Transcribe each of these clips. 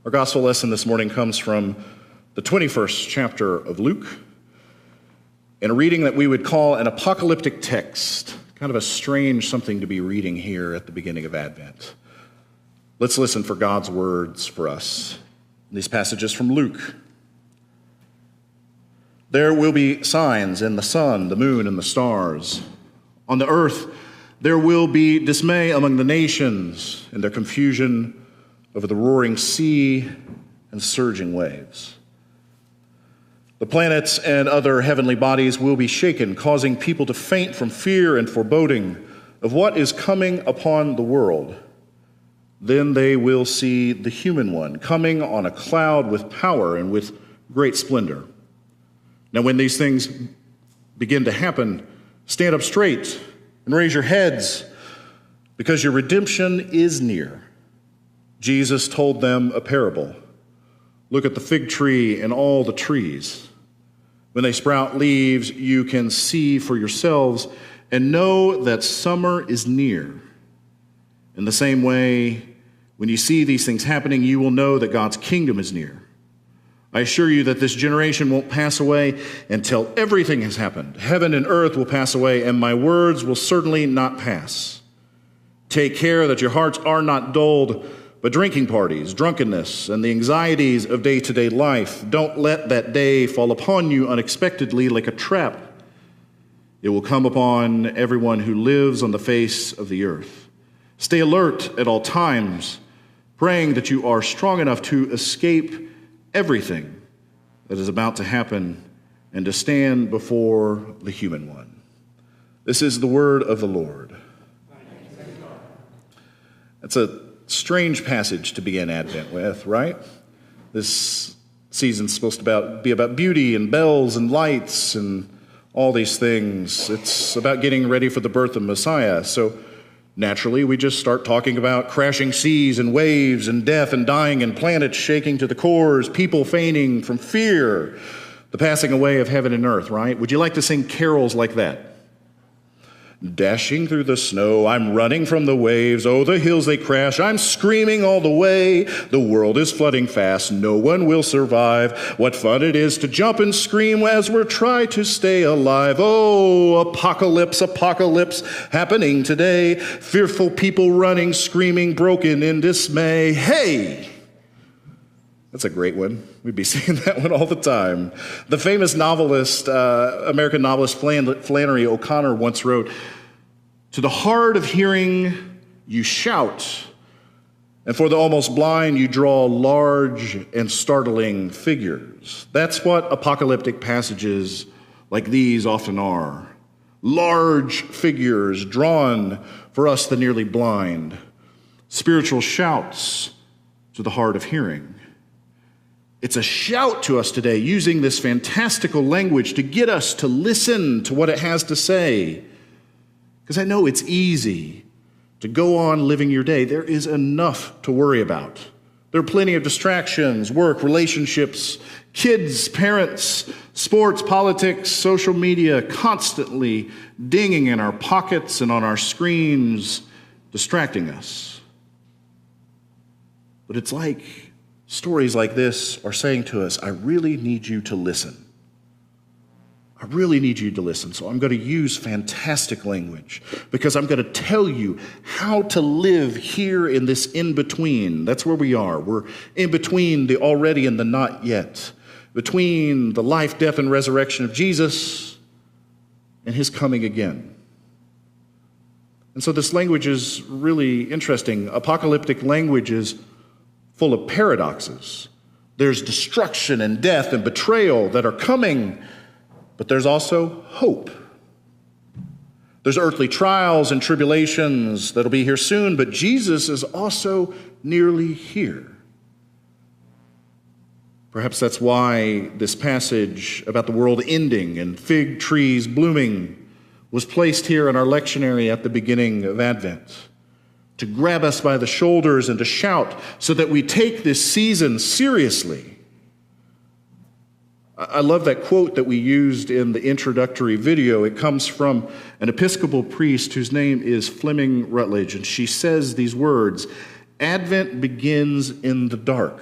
Our gospel lesson this morning comes from the 21st chapter of Luke, in a reading that we would call an apocalyptic text, kind of a strange something to be reading here at the beginning of Advent. Let's listen for God's words for us. These passages from Luke. There will be signs in the sun, the moon, and the stars. On the earth there will be dismay among the nations, and their confusion over the roaring sea and surging waves. The planets and other heavenly bodies will be shaken, causing people to faint from fear and foreboding of what is coming upon the world. Then they will see the human one coming on a cloud with power and with great splendor. Now, when these things begin to happen, stand up straight and raise your heads, because your redemption is near. Jesus told them a parable. Look at the fig tree and all the trees. When they sprout leaves, you can see for yourselves and know that summer is near. In the same way, when you see these things happening, you will know that God's kingdom is near. I assure you that this generation won't pass away until everything has happened. Heaven and earth will pass away, and my words will certainly not pass. Take care that your hearts are not dulled, but drinking parties, drunkenness, and the anxieties of day-to-day life. Don't let that day fall upon you unexpectedly like a trap. It will come upon everyone who lives on the face of the earth. Stay alert at all times, praying that you are strong enough to escape everything that is about to happen and to stand before the human one. This is the word of the Lord. That's a strange passage to begin Advent with, right? This season's supposed to be about beauty and bells and lights and all these things. It's about getting ready for the birth of Messiah. So naturally, we just start talking about crashing seas and waves and death and dying and planets shaking to the cores, people fainting from fear, the passing away of heaven and earth, right? Would you like to sing carols like that? Dashing through the snow, I'm running from the waves. Oh, the hills they crash, I'm screaming all the way. The world is flooding fast, no one will survive. What fun it is to jump and scream as we're trying to stay alive. Oh, apocalypse, apocalypse, happening today. Fearful people running, screaming, broken in dismay. Hey! That's a great one. We'd be singing that one all the time. The famous novelist, American novelist Flannery O'Connor once wrote, "To the hard of hearing, you shout, and for the almost blind, you draw large and startling figures." That's what apocalyptic passages like these often are. Large figures drawn for us, the nearly blind. Spiritual shouts to the hard of hearing. It's a shout to us today, using this fantastical language to get us to listen to what it has to say. Because I know it's easy to go on living your day. There is enough to worry about. There are plenty of distractions, work, relationships, kids, parents, sports, politics, social media, constantly dinging in our pockets and on our screens, distracting us. But it's like stories like this are saying to us, I really need you to listen. I really need you to listen. So I'm going to use fantastic language because I'm going to tell you how to live here in this in-between. That's where we are. We're in between the already and the not yet, between the life, death, and resurrection of Jesus and his coming again. And so this language is really interesting. Apocalyptic language is full of paradoxes. There's destruction and death and betrayal that are coming, but there's also hope. There's earthly trials and tribulations that'll be here soon, but Jesus is also nearly here. Perhaps that's why this passage about the world ending and fig trees blooming was placed here in our lectionary at the beginning of Advent, to grab us by the shoulders and to shout so that we take this season seriously. I love that quote that we used in the introductory video. It comes from an Episcopal priest whose name is Fleming Rutledge, and she says these words, "Advent begins in the dark,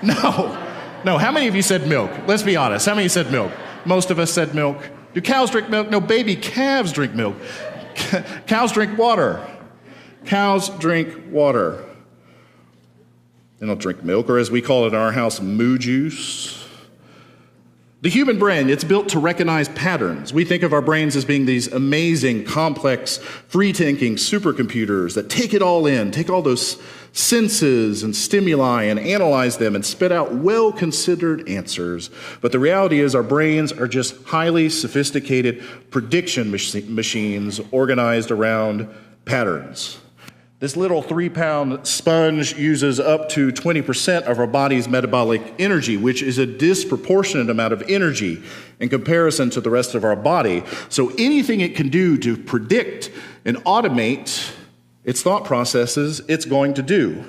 No. How many of you said milk? Let's be honest. How many said milk? Most of us said milk. Do cows drink milk? No, baby calves drink milk. Cows drink water. Cows drink water. They don't drink milk, or as we call it in our house, moo juice. The human brain, it's built to recognize patterns. We think of our brains as being these amazing, complex, free-thinking supercomputers that take it all in, take all those senses and stimuli and analyze them and spit out well-considered answers. But the reality is our brains are just highly sophisticated prediction machines organized around patterns. This little 3-pound sponge uses up to 20% of our body's metabolic energy, which is a disproportionate amount of energy in comparison to the rest of our body. So anything it can do to predict and automate its thought processes, it's going to do.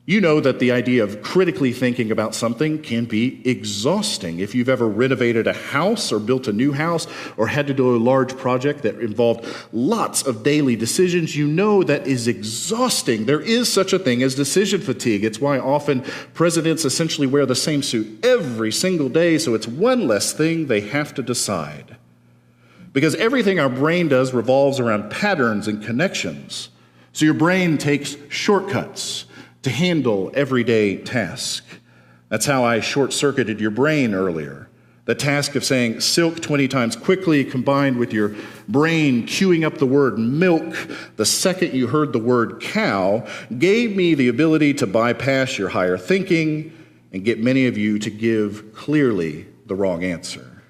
You know that the idea of critically thinking about something can be exhausting. If you've ever renovated a house or built a new house or had to do a large project that involved lots of daily decisions, you know that is exhausting. There is such a thing as decision fatigue. It's why often presidents essentially wear the same suit every single day, so it's one less thing they have to decide. Because everything our brain does revolves around patterns and connections. So your brain takes shortcuts to handle everyday tasks. That's how I short-circuited your brain earlier. The task of saying silk 20 times quickly combined with your brain queuing up the word milk the second you heard the word cow gave me the ability to bypass your higher thinking and get many of you to give clearly the wrong answer.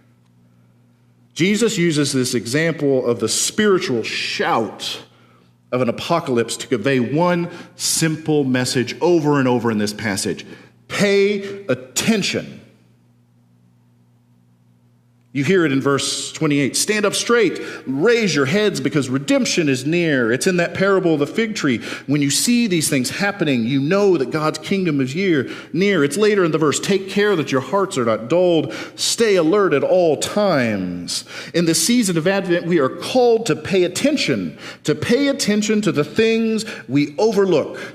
Jesus uses this example of the spiritual shout of an apocalypse to convey one simple message over and over in this passage. Pay attention. You hear it in verse 28. Stand up straight, raise your heads because redemption is near. It's in that parable of the fig tree. When you see these things happening, you know that God's kingdom is near. It's later in the verse. Take care that your hearts are not dulled. Stay alert at all times. In the season of Advent, we are called to pay attention to the things we overlook.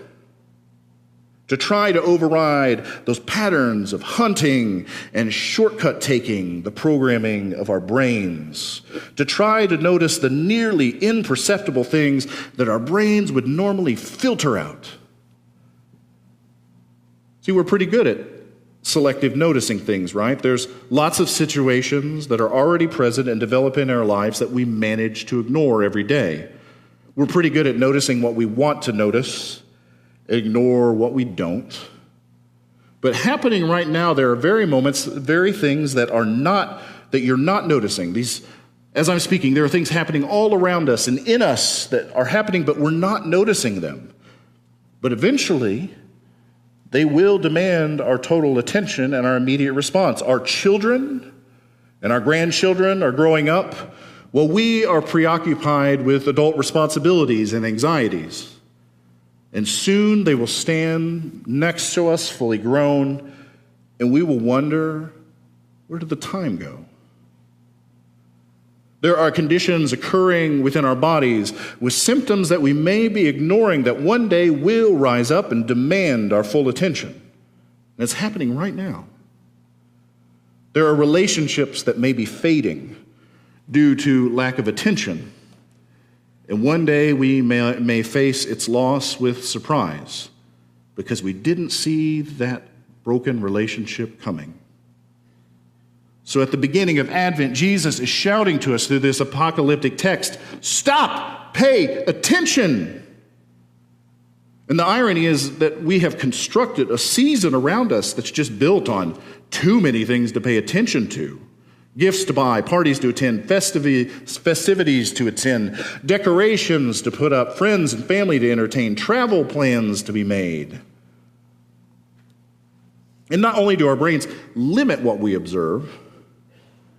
To try to override those patterns of hunting and shortcut taking, the programming of our brains. To try to notice the nearly imperceptible things that our brains would normally filter out. See, we're pretty good at selective noticing things, right? There's lots of situations that are already present and develop in our lives that we manage to ignore every day. We're pretty good at noticing what we want to notice, ignore what we don't. But happening right now, there are very things that you're not noticing. As I'm speaking, there are things happening all around us and in us that are happening, but we're not noticing them. But eventually, they will demand our total attention and our immediate response. Our children and our grandchildren are growing up while we are preoccupied with adult responsibilities and anxieties. And soon they will stand next to us, fully grown, and we will wonder, where did the time go? There are conditions occurring within our bodies with symptoms that we may be ignoring that one day will rise up and demand our full attention. And it's happening right now. There are relationships that may be fading due to lack of attention. And one day we may face its loss with surprise because we didn't see that broken relationship coming. So at the beginning of Advent, Jesus is shouting to us through this apocalyptic text, stop, pay attention. And the irony is that we have constructed a season around us that's just built on too many things to pay attention to. Gifts to buy, parties to attend, festivities to attend, decorations to put up, friends and family to entertain, travel plans to be made. And not only do our brains limit what we observe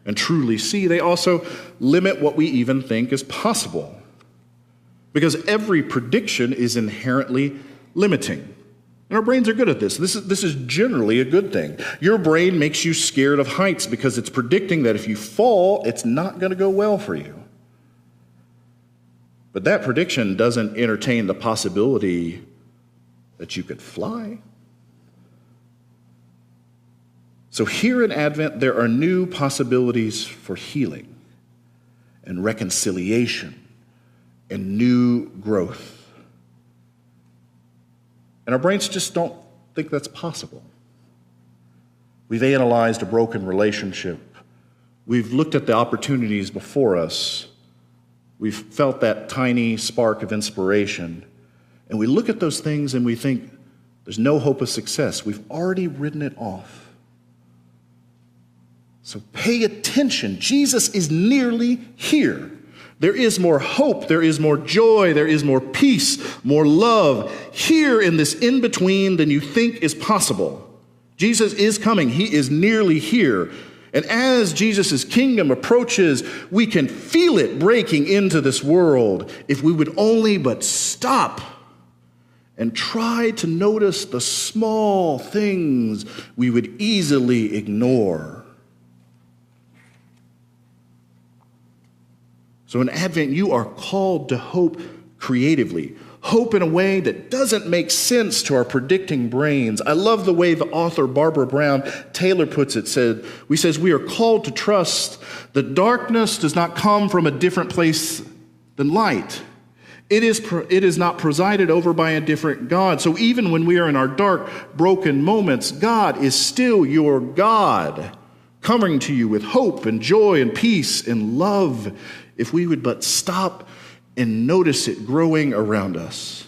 and truly see, they also limit what we even think is possible. Because every prediction is inherently limiting. And our brains are good at this. This is generally a good thing. Your brain makes you scared of heights because it's predicting that if you fall, it's not going to go well for you. But that prediction doesn't entertain the possibility that you could fly. So here in Advent, there are new possibilities for healing and reconciliation and new growth. And our brains just don't think that's possible. We've analyzed a broken relationship. We've looked at the opportunities before us. We've felt that tiny spark of inspiration. And we look at those things and we think, there's no hope of success. We've already written it off. So pay attention. Jesus is nearly here. There is more hope. There is more joy. There is more peace, more love here in this in-between than you think is possible. Jesus is coming. He is nearly here. And as Jesus' kingdom approaches, we can feel it breaking into this world if we would only but stop and try to notice the small things we would easily ignore. So in Advent, you are called to hope creatively. Hope in a way that doesn't make sense to our predicting brains. I love the way the author Barbara Brown Taylor puts it. She says, we are called to trust that darkness does not come from a different place than light. It is not presided over by a different God. So even when we are in our dark, broken moments, God is still your God, coming to you with hope and joy and peace and love, if we would but stop and notice it growing around us.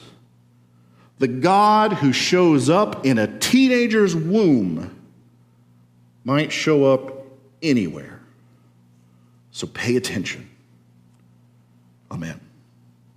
The God who shows up in a teenager's womb might show up anywhere. So pay attention. Amen.